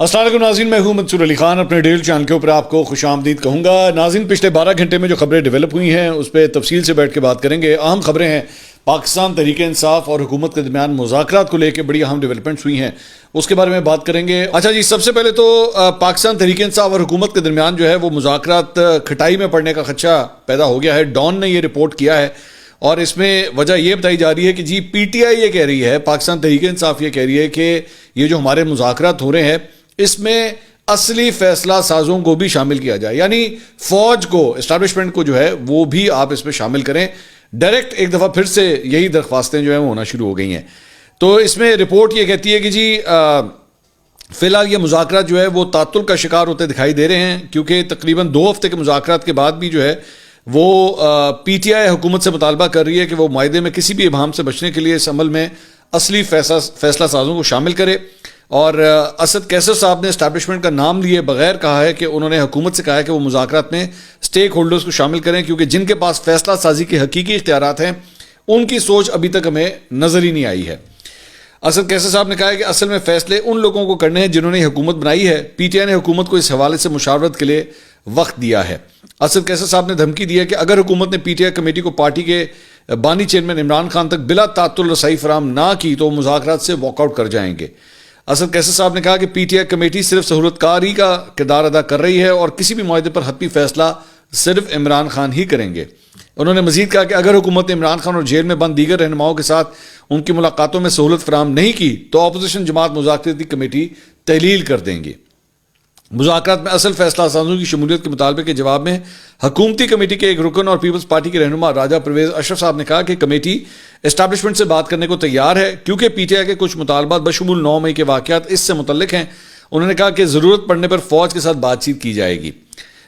السلام علیکم ناظرین، میں ہوں منصور علی خان، اپنے ڈیل چینل کے اوپر آپ کو خوش آمدید کہوں گا۔ ناظرین، پچھلے 12 گھنٹے میں جو خبریں ڈیولپ ہوئی ہیں اس پہ تفصیل سے بیٹھ کے بات کریں گے۔ اہم خبریں ہیں پاکستان تحریک انصاف اور حکومت کے درمیان مذاکرات کو لے کے بڑی اہم ڈیولپمنٹس ہوئی ہیں، اس کے بارے میں بات کریں گے۔ اچھا جی، سب سے پہلے تو پاکستان تحریک انصاف اور حکومت کے درمیان جو ہے وہ مذاکرات کھٹائی میں پڑنے کا خدشہ پیدا ہو گیا ہے۔ ڈان نے یہ رپورٹ کیا ہے اور اس میں وجہ یہ بتائی جا رہی ہے کہ جی پی ٹی آئی یہ کہہ رہی ہے، پاکستان تحریک انصاف یہ کہہ رہی ہے کہ یہ جو ہمارے مذاکرات ہو رہے ہیں اس میں اصلی فیصلہ سازوں کو بھی شامل کیا جائے، یعنی فوج کو، اسٹیبلشمنٹ کو جو ہے وہ بھی آپ اس میں شامل کریں۔ ڈائریکٹ ایک دفعہ پھر سے یہی درخواستیں جو ہیں وہ ہونا شروع ہو گئی ہیں۔ تو اس میں رپورٹ یہ کہتی ہے کہ جی فی الحال یہ مذاکرات جو ہے وہ تعطل کا شکار ہوتے دکھائی دے رہے ہیں، کیونکہ تقریباً 2 ہفتے کے مذاکرات کے بعد بھی جو ہے وہ پی ٹی آئی حکومت سے مطالبہ کر رہی ہے کہ وہ معاہدے میں کسی بھی ابہام سے بچنے کے لیے اس عمل میں اصلی فیصلہ سازوں کو شامل کرے۔ اور اسد کیسر صاحب نے اسٹیبلشمنٹ کا نام لیے بغیر کہا ہے کہ انہوں نے حکومت سے کہا ہے کہ وہ مذاکرات میں سٹیک ہولڈرز کو شامل کریں، کیونکہ جن کے پاس فیصلہ سازی کے حقیقی اختیارات ہیں ان کی سوچ ابھی تک ہمیں نظر ہی نہیں آئی ہے۔ اسد کیسر صاحب نے کہا ہے کہ اصل میں فیصلے ان لوگوں کو کرنے ہیں جنہوں نے حکومت بنائی ہے۔ پی ٹی آئی نے حکومت کو اس حوالے سے مشاورت کے لیے وقت دیا ہے۔ اسد کیسر صاحب نے دھمکی دی ہے کہ اگر حکومت نے پی ٹی آئی کمیٹی کو پارٹی کے بانی چیئرمین عمران خان تک بلا تعطل رسائی فراہم نہ کی تو وہ مذاکرات سے واک آؤٹ کر جائیں گے۔ اسد کیسر صاحب نے کہا کہ پی ٹی آئی کمیٹی صرف سہولت کاری کا کردار ادا کر رہی ہے اور کسی بھی معاہدے پر حتمی فیصلہ صرف عمران خان ہی کریں گے۔ انہوں نے مزید کہا کہ اگر حکومت نے عمران خان اور جیل میں بند دیگر رہنماؤں کے ساتھ ان کی ملاقاتوں میں سہولت فراہم نہیں کی تو اپوزیشن جماعت مذاکراتی کمیٹی تحلیل کر دیں گے۔ مذاکرات میں اصل فیصلہ سازوں کی شمولیت کے مطالبے کے جواب میں حکومتی کمیٹی کے ایک رکن اور پیپلز پارٹی کے رہنما راجہ پرویز اشرف صاحب نے کہا کہ کمیٹی اسٹیبلشمنٹ سے بات کرنے کو تیار ہے، کیونکہ پی ٹی آئی کے کچھ مطالبات بشمول 9 مئی کے واقعات اس سے متعلق ہیں۔ انہوں نے کہا کہ ضرورت پڑنے پر فوج کے ساتھ بات چیت کی جائے گی۔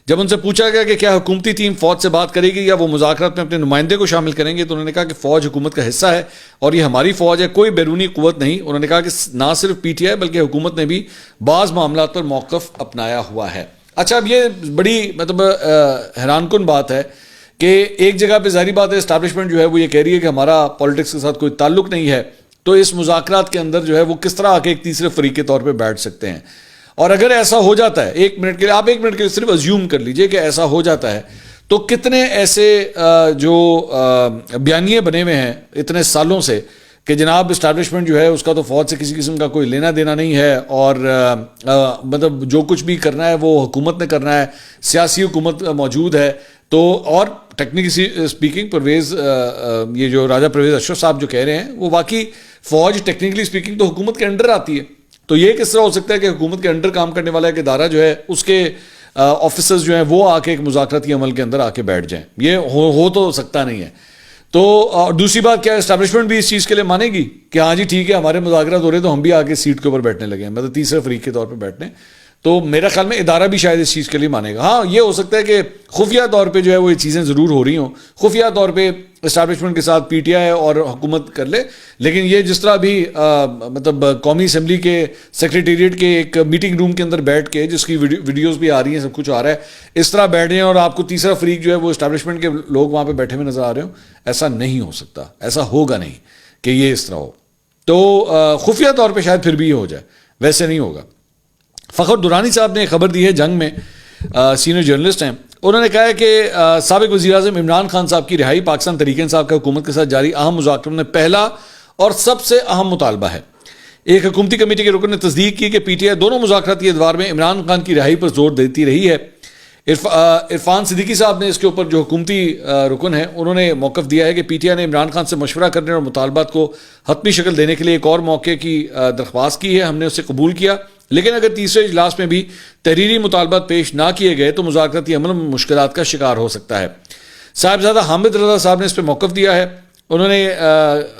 جب ان سے پوچھا گیا کہ کیا حکومتی ٹیم فوج سے بات کرے گی یا وہ مذاکرات میں اپنے نمائندے کو شامل کریں گے، تو انہوں نے کہا کہ فوج حکومت کا حصہ ہے اور یہ ہماری فوج ہے، کوئی بیرونی قوت نہیں۔ انہوں نے کہا کہ نہ صرف پی ٹی آئی بلکہ حکومت نے بھی بعض معاملات پر موقف اپنایا ہوا ہے۔ اچھا، اب یہ بڑی حیران کن بات ہے کہ ایک جگہ پہ ظاہری بات ہے اسٹیبلشمنٹ جو ہے وہ یہ کہہ رہی ہے کہ ہمارا پالیٹکس کے ساتھ کوئی تعلق نہیں ہے، تو اس مذاکرات کے اندر جو ہے وہ کس طرح آ کے ایک تیسرے فریق کے طور پہ بیٹھ سکتے ہیں؟ اور اگر ایسا ہو جاتا ہے، ایک منٹ کے لیے صرف ازیوم کر لیجئے کہ ایسا ہو جاتا ہے، تو کتنے ایسے جو بیانیے بنے ہوئے ہیں اتنے سالوں سے کہ جناب اسٹیبلشمنٹ جو ہے اس کا تو فوج سے کسی قسم کا کوئی لینا دینا نہیں ہے، اور جو کچھ بھی کرنا ہے وہ حکومت نے کرنا ہے، سیاسی حکومت موجود ہے۔ تو اور ٹیکنیکلی اسپیکنگ پرویز یہ جو راجہ پرویز اشرف صاحب جو کہہ رہے ہیں وہ واقعی فوج ٹیکنیکلی اسپیکنگ تو حکومت کے انڈر آتی ہے، تو یہ کس طرح ہو سکتا ہے کہ حکومت کے انڈر کام کرنے والا ایک ادارہ جو ہے اس کے آفیسرز جو ہیں وہ آ کے ایک مذاکراتی عمل کے اندر آ کے بیٹھ جائیں؟ یہ ہو تو سکتا نہیں ہے۔ تو دوسری بات کیا ہے، اسٹیبلشمنٹ بھی اس چیز کے لیے مانے گی کہ ہاں جی ٹھیک ہے ہمارے مذاکرات ہو رہے تو ہم بھی آگے سیٹ کے اوپر بیٹھنے لگے ہیں، مطلب تیسرے فریق کے طور پہ بیٹھنے؟ تو میرا خیال میں ادارہ بھی شاید اس چیز کے لیے مانے گا۔ ہاں یہ ہو سکتا ہے کہ خفیہ طور پہ جو ہے وہ یہ چیزیں ضرور ہو رہی ہوں، خفیہ طور پہ اسٹیبلشمنٹ کے ساتھ پی ٹی آئی اور حکومت کر لے، لیکن یہ جس طرح بھی قومی اسمبلی کے سیکریٹریٹ کے ایک میٹنگ روم کے اندر بیٹھ کے، جس کی ویڈیوز بھی آ رہی ہیں، سب کچھ آ رہا ہے، اس طرح بیٹھ جائیں اور آپ کو تیسرا فریق جو ہے وہ اسٹیبلشمنٹ کے لوگ وہاں پہ بیٹھے ہوئے نظر آ رہے ہوں، ایسا نہیں ہو سکتا، ایسا ہوگا نہیں کہ یہ اس طرح ہو۔ تو خفیہ طور پہ شاید پھر بھی یہ ہو جائے، ویسے نہیں ہوگا۔ فخر درانی صاحب نے خبر دی ہے جنگ میں، سینئر جرنلسٹ ہیں، انہوں نے کہا ہے کہ سابق وزیر اعظم عمران خان صاحب کی رہائی پاکستان تحریک انصاف کا حکومت کے ساتھ جاری اہم مذاکروں میں پہلا اور سب سے اہم مطالبہ ہے۔ ایک حکومتی کمیٹی کے رکن نے تصدیق کی کہ پی ٹی آئی دونوں مذاکراتی ادوار میں عمران خان کی رہائی پر زور دیتی رہی ہے۔ عرفان صدیقی صاحب نے اس کے اوپر جو حکومتی رکن ہیں انہوں نے موقف دیا ہے کہ پی ٹی آئی نے عمران خان سے مشورہ کرنے اور مطالبات کو حتمی شکل دینے کے لیے ایک اور موقع کی درخواست کی ہے، ہم نے اسے قبول کیا، لیکن اگر تیسرے اجلاس میں بھی تحریری مطالبات پیش نہ کیے گئے تو مذاکراتی عمل میں مشکلات کا شکار ہو سکتا ہے۔ صاحبزادہ حامد رضا صاحب نے اس پہ موقف دیا ہے، انہوں نے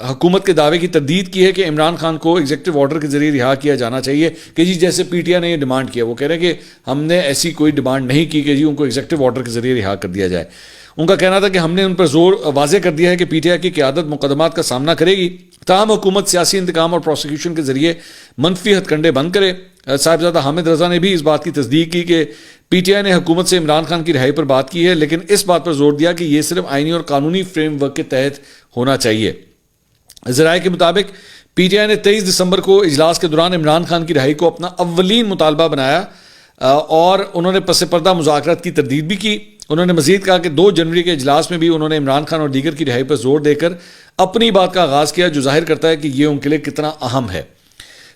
حکومت کے دعوے کی تردید کی ہے کہ عمران خان کو ایگزیکٹو آرڈر کے ذریعے رہا کیا جانا چاہیے، کہ جی جیسے پی ٹی آئی نے یہ ڈیمانڈ کیا، وہ کہہ رہے ہیں کہ ہم نے ایسی کوئی ڈیمانڈ نہیں کی کہ جی ان کو ایگزیکٹو آرڈر کے ذریعے رہا کر دیا جائے۔ ان کا کہنا تھا کہ ہم نے ان پر زور واضح کر دیا ہے کہ پی ٹی آئی کی قیادت مقدمات کا سامنا کرے گی، تاہم حکومت سیاسی انتقام اور پروسیکیوشن کے ذریعے منفی ہتھ کنڈے بند کرے۔ صاحبزادہ حامد رضا نے بھی اس بات کی تصدیق کی کہ پی ٹی آئی نے حکومت سے عمران خان کی رہائی پر بات کی ہے، لیکن اس بات پر زور دیا کہ یہ صرف آئینی اور قانونی فریم ورک کے تحت ہونا چاہیے۔ ذرائع کے مطابق پی ٹی آئی نے 23 دسمبر کو اجلاس کے دوران عمران خان کی رہائی کو اپنا اولین مطالبہ بنایا اور انہوں نے پس پردہ مذاکرات کی تردید بھی کی. انہوں نے مزید کہا کہ 2 جنوری کے اجلاس میں بھی انہوں نے عمران خان اور دیگر کی رہائی پر زور دے کر اپنی بات کا آغاز کیا، جو ظاہر کرتا ہے کہ یہ ان کے لیے کتنا اہم ہے.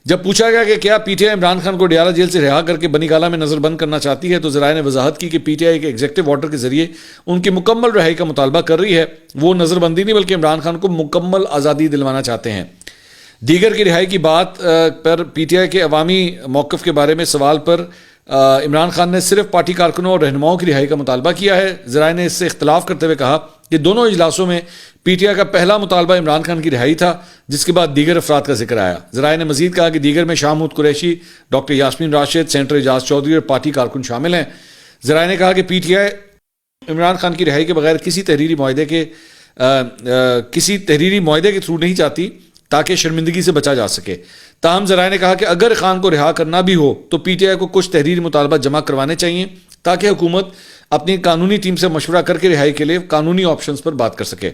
جب پوچھا گیا کہ کیا P T I Imran Khan کو ڈیالہ جیل سے رہا کر کے بنی گالہ میں نظر بند کرنا چاہتی ہے، تو ذرائع نے وضاحت کی کہ پی ٹی آئی کے ایگزیکٹو آرڈر کے ذریعے ان کی مکمل رہائی کا مطالبہ کر رہی ہے. وہ نظر بندی نہیں بلکہ عمران خان کو مکمل آزادی دلوانا چاہتے ہیں. دیگر کی رہائی کی بات پر پی ٹی آئی کے عوامی موقف کے بارے میں سوال پر عمران خان نے صرف پارٹی کارکنوں اور رہنماؤں کی رہائی کا مطالبہ کیا ہے. ذرائع نے اس سے اختلاف کرتے ہوئے کہا کہ دونوں اجلاسوں میں پی ٹی آئی کا پہلا مطالبہ عمران خان کی رہائی تھا، جس کے بعد دیگر افراد کا ذکر آیا. ذرائع نے مزید کہا کہ دیگر میں شاہ محمود قریشی، ڈاکٹر یاسمین راشد، سینیٹر اعجاز چودھری اور پارٹی کارکن شامل ہیں. ذرائع نے کہا کہ P T I Imran Khan کی رہائی کے بغیر کسی تحریری معاہدے کے تھرو نہیں چاہتی تاکہ شرمندگی سے بچا جا سکے. تاہم ذرائع نے کہا کہ اگر خان کو رہا کرنا بھی ہو تو پی ٹی آئی کو کچھ تحریری مطالبات جمع کروانے چاہیے تاکہ حکومت اپنی قانونی ٹیم سے مشورہ کر کے رہائی کے لیے قانونی آپشنز پر بات کر سکے.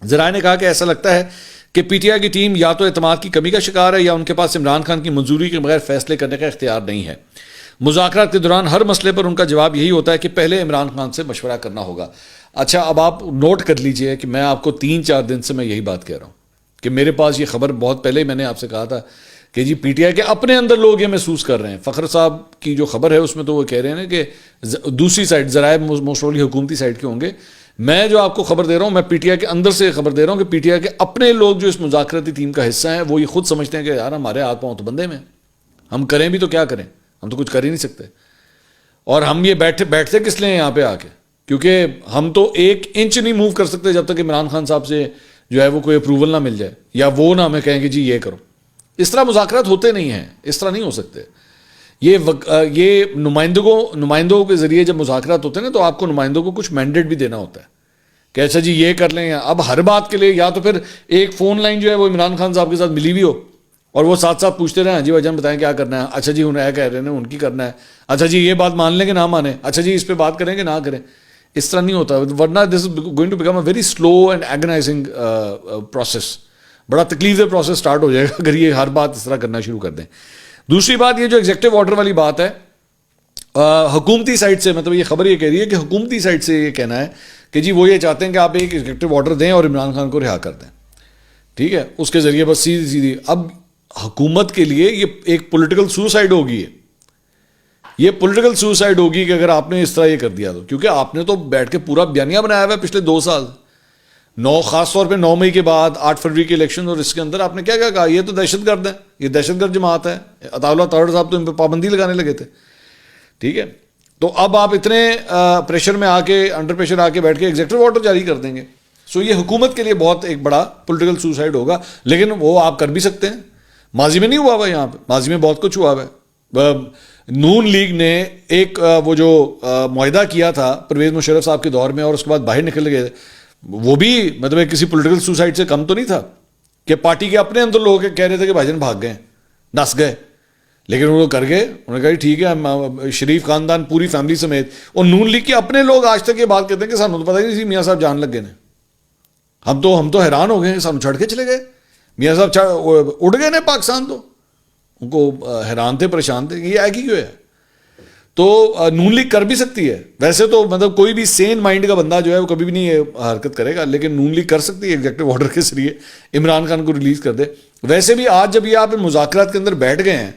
ذرائع نے کہا کہ ایسا لگتا ہے کہ پی ٹی آئی کی ٹیم یا تو اعتماد کی کمی کا شکار ہے یا ان کے پاس عمران خان کی منظوری کے بغیر فیصلے کرنے کا اختیار نہیں ہے. مذاکرات کے دوران ہر مسئلے پر ان کا جواب یہی ہوتا ہے کہ پہلے عمران خان سے مشورہ کرنا ہوگا. اچھا، اب آپ نوٹ کر لیجئے کہ میں آپ کو 3-4 دن سے میں یہی بات کہہ رہا ہوں کہ میرے پاس یہ خبر بہت پہلے میں نے آپ سے کہا تھا کہ جی پی ٹی آئی کے اپنے اندر لوگ یہ محسوس کر رہے ہیں. فخر صاحب کی جو خبر ہے اس میں تو وہ کہہ رہے ہیں کہ دوسری سائڈ ذرائع موسٹلی حکومتی سائڈ کے ہوں گے. میں جو آپ کو خبر دے رہا ہوں میں پی ٹی آئی کے اندر سے خبر دے رہا ہوں کہ پی ٹی آئی کے اپنے لوگ جو اس مذاکراتی ٹیم کا حصہ ہیں وہ یہ خود سمجھتے ہیں کہ یار ہمارے ہاتھ پاؤں تو بندے میں ہم کریں بھی تو کیا کریں، ہم تو کچھ کر ہی نہیں سکتے. اور ہم یہ بیٹھتے کس لیے یہاں پہ آ کے، کیونکہ ہم تو 1 انچ نہیں موو کر سکتے جب تک عمران خان صاحب سے جو ہے وہ کوئی اپروول نہ مل جائے یا وہ نہ ہمیں کہیں کہ جی یہ کرو. اس طرح مذاکرات ہوتے نہیں ہیں، اس طرح نہیں ہو سکتے. یہ نمائندوں کے ذریعے جب مذاکرات ہوتے ہیں نا تو آپ کو نمائندوں کو کچھ مینڈیٹ بھی دینا ہوتا ہے کہ اچھا جی یہ کر لیں. اب ہر بات کے لیے یا تو پھر ایک فون لائن جو ہے وہ عمران خان صاحب کے ساتھ ملی ہوئی ہو اور وہ ساتھ ساتھ پوچھتے رہے جی بھائی جان بتائیں کیا کرنا ہے، اچھا جی انہیں کہہ رہے ہیں ان کی کرنا ہے، اچھا جی یہ بات مان لیں کہ نہ مانیں، اچھا جی اس پہ بات کریں کہ نہ کریں. اس طرح نہیں ہوتا، ورنہ this is going to become a very slow and agonising process. بڑا تکلیف دہ پروسیس سٹارٹ ہو جائے گا اگر یہ ہر بات اس طرح کرنا شروع کر دیں. دوسری بات یہ جو ایگزیکٹو آرڈر والی بات ہے، حکومتی سائڈ سے مطلب یہ خبر یہ کہہ رہی ہے کہ حکومتی سائڈ سے یہ کہنا ہے کہ جی وہ یہ چاہتے ہیں کہ آپ ایک ایگزیکٹو آرڈر دیں اور عمران خان کو رہا کر دیں. ٹھیک ہے، اس کے ذریعے بس سیدھی اب حکومت کے لیے یہ ایک پولیٹیکل سوسائڈ ہوگی. یہ پولیٹیکل سوسائڈ ہوگی کہ اگر آپ نے اس طرح یہ کر دیا تو، کیونکہ آپ نے تو بیٹھ کے پورا بیانیہ بنایا ہوا ہے پچھلے 2 سال، خاص طور پہ 9 مئی کے بعد 8 فروری کے الیکشن، اور اس کے اندر آپ نے کیا کہا، یہ تو دہشت گرد ہیں، یہ دہشت گرد جماعت ہے. عطا اللہ طاہر صاحب تو ان پہ پابندی لگانے لگے تھے. ٹھیک ہے، تو اب آپ اتنے پریشر میں آ کے انڈر پریشر آ کے بیٹھ کے ایگزیکٹو آرڈر جاری کر دیں گے. سو یہ حکومت کے لیے بہت ایک بڑا پولیٹیکل سوسائڈ ہوگا، لیکن وہ آپ کر بھی سکتے ہیں. ماضی میں نہیں ہوا ہوا، یہاں پہ ماضی میں بہت کچھ ہوا ہے. نون لیگ نے ایک وہ جو معاہدہ کیا تھا پرویز مشرف صاحب کے دور میں اور اس کے بعد باہر نکل گئے، وہ بھی مطلب کسی پولیٹیکل سوسائڈ سے کم تو نہیں تھا کہ پارٹی کے اپنے اندر لوگ کہہ رہے تھے کہ بھائی جان بھاگ گئے، نس گئے، لیکن وہ کر گئے. انہوں نے کہا ٹھیک ہے، شریف خاندان پوری فیملی سمیت. اور نون لیگ کے اپنے لوگ آج تک یہ بات کہتے ہیں کہ سانوں تو پتہ ہی نہیں سی میاں صاحب جان لگ گئے نے. ہم تو حیران ہو گئے کہ سانوں چھڑ کے چلے گئے، میاں صاحب اڑ گئے نا پاکستان. تو ان کو حیران تھے، پریشان تھے کہ یہ آئے کیوں ہے. تو نون لیگ کر بھی سکتی ہے ویسے تو، مطلب کوئی بھی سین مائنڈ کا بندہ جو ہے وہ کبھی بھی نہیں یہ حرکت کرے گا، لیکن نون لیگ کر سکتی ہے ایگزیکٹو آرڈر کے ذریعے عمران خان کو ریلیز کر دے. ویسے بھی آج جب یہ آپ مذاکرات کے اندر بیٹھ گئے ہیں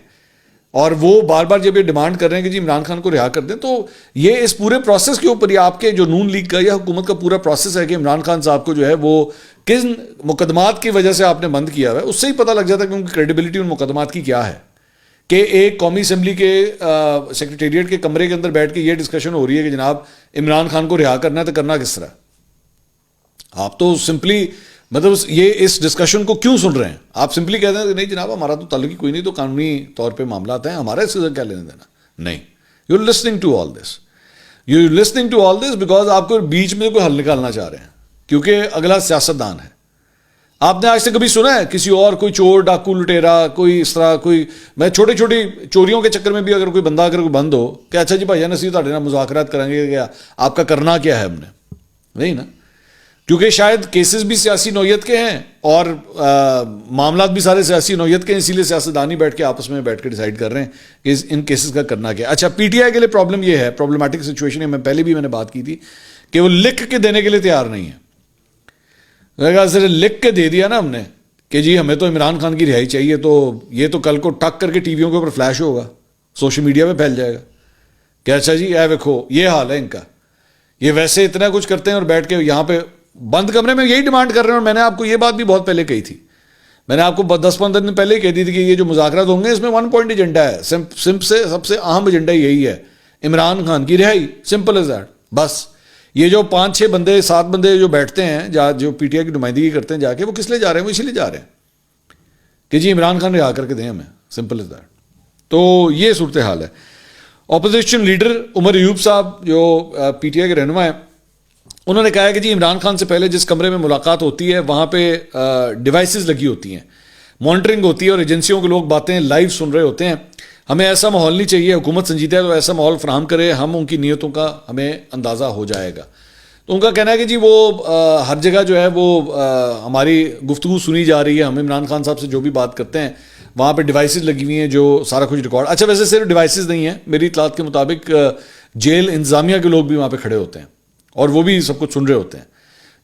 اور وہ بار بار جب یہ ڈیمانڈ کر رہے ہیں کہ جی عمران خان کو رہا کر دیں، تو یہ اس پورے پروسیس کے اوپر یہ آپ کے جو نون لیگ کا یا حکومت کا پورا پروسیس ہے کہ عمران خان صاحب کو جو ہے وہ کن مقدمات کی وجہ سے آپ نے بند کیا ہوا ہے، اس سے ہی پتہ لگ جاتا ہے کہ ان کی کریڈیبلٹی ان مقدمات کی کیا ہے. کہ ایک قومی اسمبلی کے سیکریٹریٹ کے کمرے کے اندر بیٹھ کے یہ ڈسکشن ہو رہی ہے کہ جناب عمران خان کو رہا کرنا ہے تو کرنا کس طرح. آپ تو سمپلی مطلب یہ اس ڈسکشن کو کیوں سن رہے ہیں؟ آپ سمپلی کہتے ہیں کہ نہیں جناب ہمارا تو تعلق ہی کوئی نہیں، تو قانونی طور پہ معاملات ہیں، ہمارا اس سے کیا لینا دینا. نہیں، you are listening to all this, you are listening to all this because آپ کو بیچ میں کوئی حل نکالنا چاہ رہے ہیں، کیونکہ اگلا سیاستدان ہے. آپ نے آج تک کبھی سنا ہے کسی اور کوئی چور ڈاکو لٹیرا کوئی اس طرح کوئی، میں چھوٹی چھوٹی چوریوں کے چکر میں بھی اگر کوئی بندہ اگر کوئی بند ہو کہ اچھا جی بھائی نصیب تھوڑے نال مذاکرات کریں گے، کیا آپ کا کرنا کیا ہے، ہم نے نہیں نا. کیونکہ شاید کیسز بھی سیاسی نوعیت کے ہیں اور معاملات بھی سارے سیاسی نوعیت کے ہیں، اسی لیے سیاستدان ہی بیٹھ کے آپس میں بیٹھ کے ڈیسائیڈ کر رہے ہیں کہ ان کیسز کا کرنا کیا. اچھا پی ٹی آئی کے لیے پرابلم یہ ہے، پرابلمٹک سچویشن ہے، میں پہلے بھی میں نے بات کی تھی کہ وہ لکھ کے دینے کے لیے تیار نہیں ہے. صرف لکھ کے دے دیا نا ہم نے کہ جی ہمیں تو عمران خان کی رہائی چاہیے، تو یہ تو کل کو ٹک کر کے ٹی ویوں کے اوپر فلیش ہوگا، سوشل میڈیا پہ پھیل جائے گا کہ اچھا جی اے دیکھو یہ حال ہے ان کا. یہ ویسے اتنا کچھ کرتے ہیں اور بیٹھ کے یہاں پہ بند کمرے میں یہی ڈیمانڈ کر رہے ہیں. اور میں نے آپ کو یہ بات بھی بہت پہلے کہی تھی، میں نے آپ کو 10-15 دن پہلے ہی کہہ دی تھی کہ یہ جو مذاکرات ہوں گے اس میں 1 پوائنٹ ایجنڈا ہے، سب سے اہم ایجنڈا یہی ہے عمران خان کی رہائی، سمپل از دیٹ. بس یہ جو 5-6 بندے 7 بندے جو بیٹھتے ہیں جو پی ٹی آئی کی نمائندگی کرتے ہیں جا کے، وہ کس لیے جا رہے ہیں؟ وہ اسی لیے جا رہے ہیں کہ جی عمران خان رہا کر کے دیں ہمیں، سمپل از دیٹ. تو یہ صورتحال ہے. اپوزیشن لیڈر عمر ایوب صاحب جو پی ٹی آئی کے رہنما ہیں، انہوں نے کہا ہے کہ جی عمران خان سے پہلے جس کمرے میں ملاقات ہوتی ہے وہاں پہ ڈیوائسز لگی ہوتی ہیں، مانیٹرنگ ہوتی ہے اور ایجنسیوں کے لوگ باتیں لائیو سن رہے ہوتے ہیں. ہمیں ایسا ماحول نہیں چاہیے، حکومت سنجیدہ ہے تو ایسا ماحول فراہم کرے، ہم ان کی نیتوں کا ہمیں اندازہ ہو جائے گا. تو ان کا کہنا ہے کہ جی وہ ہر جگہ جو ہے وہ ہماری گفتگو سنی جا رہی ہے، ہم عمران خان صاحب سے جو بھی بات کرتے ہیں وہاں پہ ڈیوائسز لگی ہوئی ہیں جو سارا کچھ ریکارڈ. اچھا ویسے صرف ڈیوائسز نہیں ہیں، میری اطلاعات کے مطابق جیل انتظامیہ کے لوگ بھی وہاں پہ کھڑے ہوتے ہیں اور وہ بھی سب کچھ سن رہے ہوتے ہیں.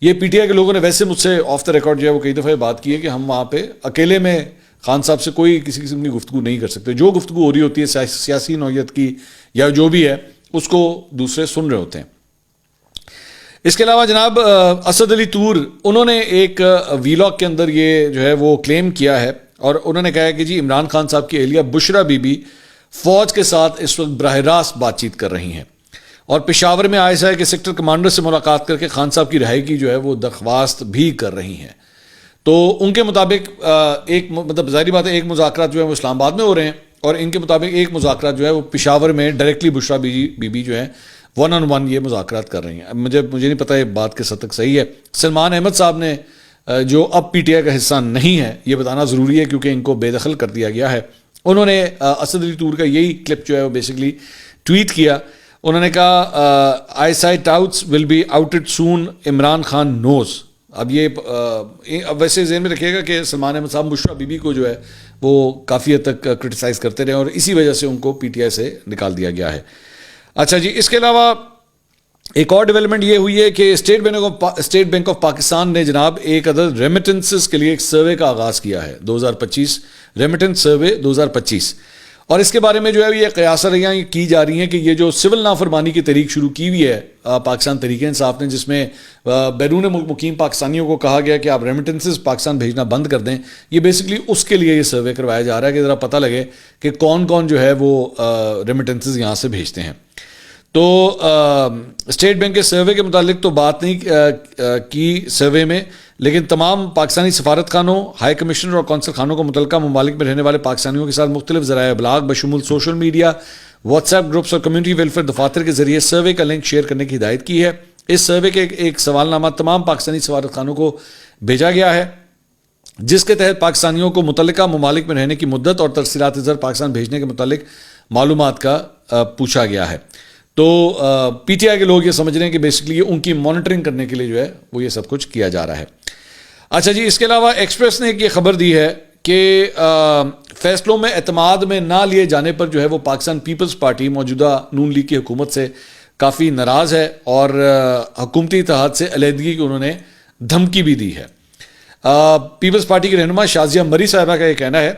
یہ پی ٹی آئی کے لوگوں نے ویسے مجھ سے آف دا ریکارڈ جو ہے وہ کئی دفعہ بات کی ہے کہ ہم وہاں پہ اکیلے میں خان صاحب سے کوئی کسی قسم کی گفتگو نہیں کر سکتے. جو گفتگو ہو رہی ہوتی ہے سیاسی نوعیت کی یا جو بھی ہے اس کو دوسرے سن رہے ہوتے ہیں. اس کے علاوہ جناب اسد علی طور، انہوں نے ایک ویلاگ کے اندر یہ جو ہے وہ کلیم کیا ہے اور انہوں نے کہا ہے کہ جی عمران خان صاحب کی اہلیہ بشرا بی بی فوج کے ساتھ اس وقت براہ راست بات چیت کر رہی ہیں اور پشاور میں ISI کے سیکٹر کمانڈر سے ملاقات کر کے خان صاحب کی رہائی کی جو ہے وہ درخواست بھی کر رہی ہیں. تو ان کے مطابق ایک مطلب ظاہری بات ہے ایک مذاکرات جو ہے وہ اسلام آباد میں ہو رہے ہیں اور ان کے مطابق ایک مذاکرات جو ہے وہ پشاور میں ڈائریکٹلی بشرا بی بی جو ہے 1-on-1 یہ مذاکرات کر رہی ہیں. مجھے نہیں پتہ یہ بات کس حد تک صحیح ہے. سلمان احمد صاحب نے جو اب پی ٹی آئی کا حصہ نہیں ہے، یہ بتانا ضروری ہے کیونکہ ان کو بے دخل کر دیا گیا ہے، انہوں نے اسد علی طور کا یہی کلپ جو ہے وہ بیسکلی ٹویٹ کیا. انہوں نے کہا ISI touts will be outed soon, Imran Khan knows. اب یہ ویسے ذہن میں رکھیے گا کہ سلمان احمد صاحب بشرا بی بی کو جو ہے وہ کافی حد تک کرٹیسائز کرتے رہے اور اسی وجہ سے ان کو پی ٹی آئی سے نکال دیا گیا ہے. اچھا جی، اس کے علاوہ ایک اور ڈیولپمنٹ یہ ہوئی ہے کہ اسٹیٹ بینک آف پاکستان نے جناب ایک عدد ریمیٹنسز کے لیے ایک سروے کا آغاز کیا ہے، 2025 ریمیٹنس سروے 2025. اور اس کے بارے میں جو ہے یہ قیاسریاں کی جا رہی ہیں کہ یہ جو سول نافرمانی کی تحریک شروع کی ہوئی ہے پاکستان تحریک انصاف نے، جس میں بیرون ملک مقیم پاکستانیوں کو کہا گیا کہ آپ ریمیٹنسز پاکستان بھیجنا بند کر دیں، یہ بیسکلی اس کے لیے یہ سروے کروایا جا رہا ہے کہ ذرا پتہ لگے کہ کون کون جو ہے وہ ریمیٹنسز یہاں سے بھیجتے ہیں. تو اسٹیٹ بینک کے سروے کے متعلق تو بات نہیں کی سروے میں، لیکن تمام پاکستانی سفارت خانوں، ہائی کمشنر اور کونسل خانوں کو متعلقہ ممالک میں رہنے والے پاکستانیوں کے ساتھ مختلف ذرائع ابلاغ بشمول social media, what's app groups اور کمیونٹی ویلفیئر دفاتر کے ذریعے سروے کا لنک شیئر کرنے کی ہدایت کی ہے. اس سروے کے ایک سوال نامہ تمام پاکستانی سفارت خانوں کو بھیجا گیا ہے، جس کے تحت پاکستانیوں کو متعلقہ ممالک میں رہنے کی مدت اور ترسیلات زر پاکستان بھیجنے کے متعلق معلومات کا پوچھا گیا ہے. تو پی ٹی آئی کے لوگ یہ سمجھ رہے ہیں کہ بیسکلی ان کی مانیٹرنگ کرنے کے لیے جو ہے وہ یہ سب کچھ کیا جا رہا ہے. اچھا جی، اس کے علاوہ ایکسپریس نے ایک یہ خبر دی ہے کہ فیصلوں میں اعتماد میں نہ لیے جانے پر جو ہے وہ پاکستان پیپلز پارٹی موجودہ نون لیگ کی حکومت سے کافی ناراض ہے اور حکومتی اتحاد سے علیحدگی کی انہوں نے دھمکی بھی دی ہے. پیپلز پارٹی کے رہنما شازیہ مری صاحبہ کا یہ کہنا ہے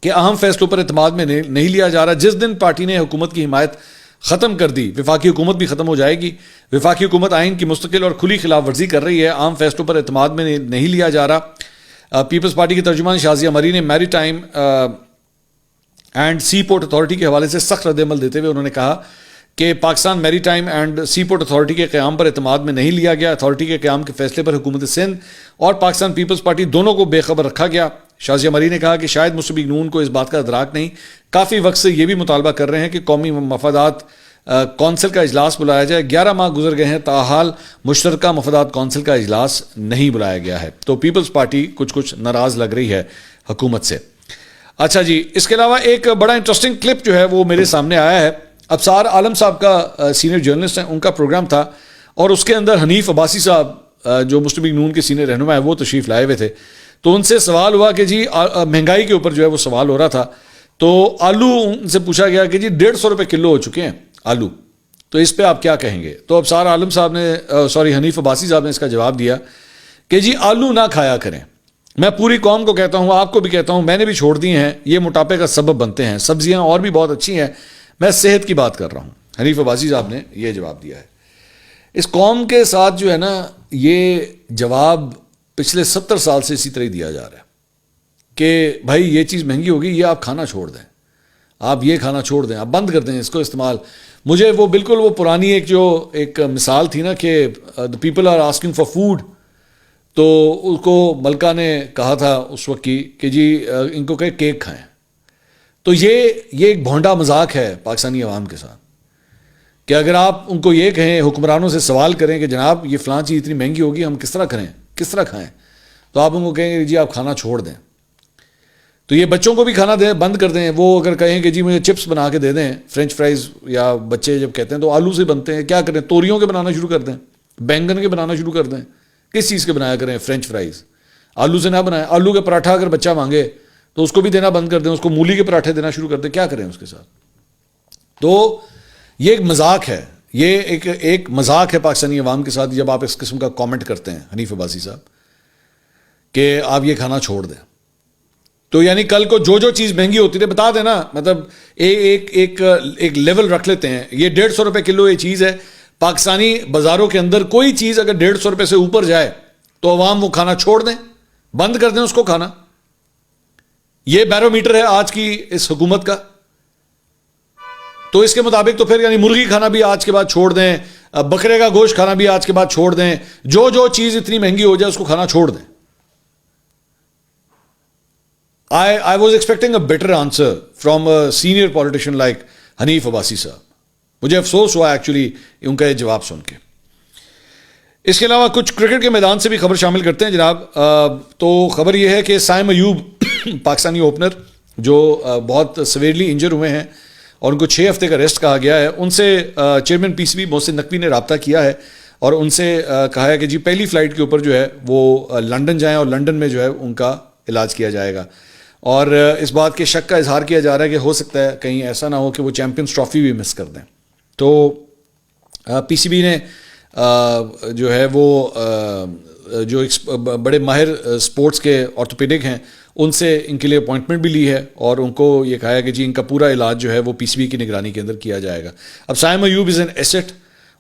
کہ اہم فیصلوں پر اعتماد میں نہیں لیا جا رہا. جس دن پارٹی نے حکومت کی حمایت ختم کر دی، وفاقی حکومت بھی ختم ہو جائے گی. وفاقی حکومت آئین کی مستقل اور کھلی خلاف ورزی کر رہی ہے، عام فیصلوں پر اعتماد میں نہیں لیا جا رہا. پیپلز پارٹی کے ترجمان شازیہ مری نے میری time and sea port authority کے حوالے سے سخت رد عمل دیتے ہوئے انہوں نے کہا کہ پاکستان میری time and sea port authority کے قیام پر اعتماد میں نہیں لیا گیا. اتھارٹی کے قیام کے فیصلے پر حکومت سندھ اور پاکستان پیپلز پارٹی دونوں کو بے خبر رکھا گیا. شازیہ مری نے کہا کہ شاید مسلم نون کو اس بات کا ادراک نہیں، کافی وقت سے یہ بھی مطالبہ کر رہے ہیں کہ قومی مفادات کونسل کا اجلاس بلایا جائے. 11 ماہ گزر گئے ہیں، تاحال مشترکہ مفادات کونسل کا اجلاس نہیں بلایا گیا ہے. تو پیپلز پارٹی کچھ ناراض لگ رہی ہے حکومت سے. اچھا جی، اس کے علاوہ ایک بڑا انٹرسٹنگ کلپ جو ہے وہ میرے سامنے آیا ہے. ابصار عالم صاحب کا سینئر جرنلسٹ ہیں، ان کا پروگرام تھا اور اس کے اندر حنیف عباسی صاحب جو مسلم لیگ نون کے سینئر رہنما ہے وہ تشریف لائے ہوئے تھے. تو ان سے سوال ہوا کہ جی مہنگائی کے اوپر جو ہے وہ سوال ہو رہا تھا. تو آلو ان سے پوچھا گیا کہ جی 150 روپے کلو ہو چکے ہیں آلو, تو اس پہ آپ کیا کہیں گے؟ تو ابصار عالم صاحب نے حنیف عباسی صاحب نے اس کا جواب دیا کہ جی آلو نہ کھایا کریں. میں پوری قوم کو کہتا ہوں, آپ کو بھی کہتا ہوں, میں نے بھی چھوڑ دیے ہیں, یہ موٹاپے کا سبب بنتے ہیں. سبزیاں اور بھی بہت اچھی ہیں, میں صحت کی بات کر رہا ہوں. حنیف عباسی صاحب نے یہ جواب دیا ہے. اس قوم کے ساتھ جو ہے نا, یہ جواب پچھلے 70 سال سے اسی طرح ہی دیا جا رہا ہے کہ بھائی یہ چیز مہنگی ہوگی, یہ آپ کھانا چھوڑ دیں, آپ یہ کھانا چھوڑ دیں, آپ بند کر دیں اس کو استعمال. مجھے وہ بالکل وہ پرانی ایک مثال تھی نا کہ the people are asking for food, تو اس کو ملکہ نے کہا تھا اس وقت کی کہ جی ان کو کہے کیک کھائیں. تو یہ ایک بھونڈا مذاق ہے پاکستانی عوام کے ساتھ کہ اگر آپ ان کو یہ کہیں, حکمرانوں سے سوال کریں کہ جناب یہ فلاں چیز اتنی مہنگی ہوگی, ہم کس طرح کریں, کس طرح کھائیں, تو آپ ان کو کہیں گے جی آپ کھانا چھوڑ دیں. تو یہ بچوں کو بھی کھانا دیں, بند کر دیں. وہ اگر کہیں کہ جی مجھے چپس بنا کے دے دیں, فرینچ فرائز, یا بچے جب کہتے ہیں تو آلو سے بنتے ہیں, کیا کریں, توریوں کے بنانا شروع کر دیں, بینگن کے بنانا شروع کر دیں. کس چیز کے بنایا کریں فرینچ فرائز, آلو سے نہ بنائیں. آلو کے پراٹھا اگر بچہ مانگے تو اس کو بھی دینا بند کر دیں, اس کو مولی کے پراٹھے دینا شروع کر دیں. کیا کریں اس کے ساتھ؟ تو یہ ایک مذاق ہے, یہ ایک مذاق ہے پاکستانی عوام کے ساتھ جب آپ اس قسم کا کامنٹ کرتے ہیں حنیف عباسی صاحب کہ آپ یہ کھانا چھوڑ دیں. تو یعنی کل کو جو چیز مہنگی ہوتی ہے بتا دیں نا, مطلب ایک لیول رکھ لیتے ہیں. یہ 150 روپے کلو یہ چیز ہے, پاکستانی بازاروں کے اندر کوئی چیز اگر 150 روپے سے اوپر جائے تو عوام وہ کھانا چھوڑ دیں, بند کر دیں اس کو کھانا. یہ بیرو میٹر ہے آج کی اس حکومت کا. تو اس کے مطابق تو پھر یعنی مرغی کھانا بھی آج کے بعد چھوڑ دیں, بکرے کا گوشت کھانا بھی آج کے بعد چھوڑ دیں, جو چیز اتنی مہنگی ہو جائے اس کو کھانا چھوڑ دیں. I was expecting a better answer from a senior politician like Hanif Abbasi صاحب. مجھے افسوس ہوا ایکچولی ان کا یہ جواب سن کے. اس کے علاوہ کچھ کرکٹ کے میدان سے بھی خبر شامل کرتے ہیں جناب. تو خبر یہ ہے کہ سائم ایوب پاکستانی اوپنر جو بہت سویئرلی انجر ہوئے ہیں اور ان کو 6 ہفتے کا ریسٹ کہا گیا ہے, ان سے chairman P C B Mohsin Naqvi نے رابطہ کیا ہے اور ان سے کہا ہے کہ جی پہلی فلائٹ کے اوپر جو ہے وہ لنڈن جائیں اور لنڈن میں جو ہے ان کا علاج کیا جائے گا. اور اس بات کے شک کا اظہار کیا جا رہا ہے کہ ہو سکتا ہے کہیں ایسا نہ ہو کہ وہ چیمپئنز ٹرافی بھی مس کر دیں. تو پی سی بی نے جو ہے وہ جو بڑے ماہر سپورٹس کے آرتھوپیڈک ہیں ان سے ان کے لیے اپوائنٹمنٹ بھی لی ہے اور ان کو یہ کہا ہے کہ جی ان کا پورا علاج جو ہے وہ پی سی بی کی نگرانی کے اندر کیا جائے گا. اب سائم ایوب از این ایسٹ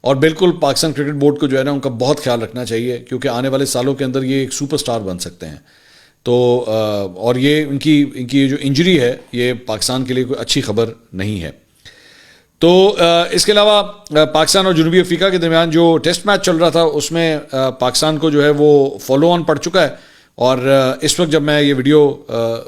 اور بالکل پاکستان کرکٹ بورڈ کو جو ہے نا ان کا بہت خیال رکھنا چاہیے کیونکہ آنے والے سالوں کے اندر یہ ایک سپر سٹار بن سکتے ہیں. تو اور یہ ان کی جو انجری ہے یہ پاکستان کے لیے کوئی اچھی خبر نہیں ہے. تو اس کے علاوہ پاکستان اور جنوبی افریقہ کے درمیان جو ٹیسٹ میچ چل رہا تھا اس میں پاکستان کو جو ہے وہ فالو آن پڑ چکا ہے اور اس وقت جب میں یہ ویڈیو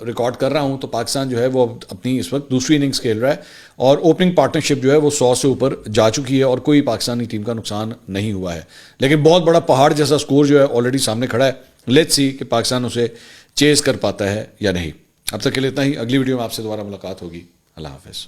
ریکارڈ کر رہا ہوں تو پاکستان جو ہے وہ اپنی اس وقت دوسری اننگز کھیل رہا ہے اور اوپننگ پارٹنرشپ جو ہے وہ 100 سے اوپر جا چکی ہے اور کوئی پاکستانی ٹیم کا نقصان نہیں ہوا ہے. لیکن بہت بڑا پہاڑ جیسا سکور جو ہے آلریڈی سامنے کھڑا ہے. لیٹس سی کہ پاکستان اسے چیز کر پاتا ہے یا نہیں. اب تک کے لیے اتنا ہی. اگلی ویڈیو میں آپ سے دوبارہ ملاقات ہوگی. اللہ حافظ.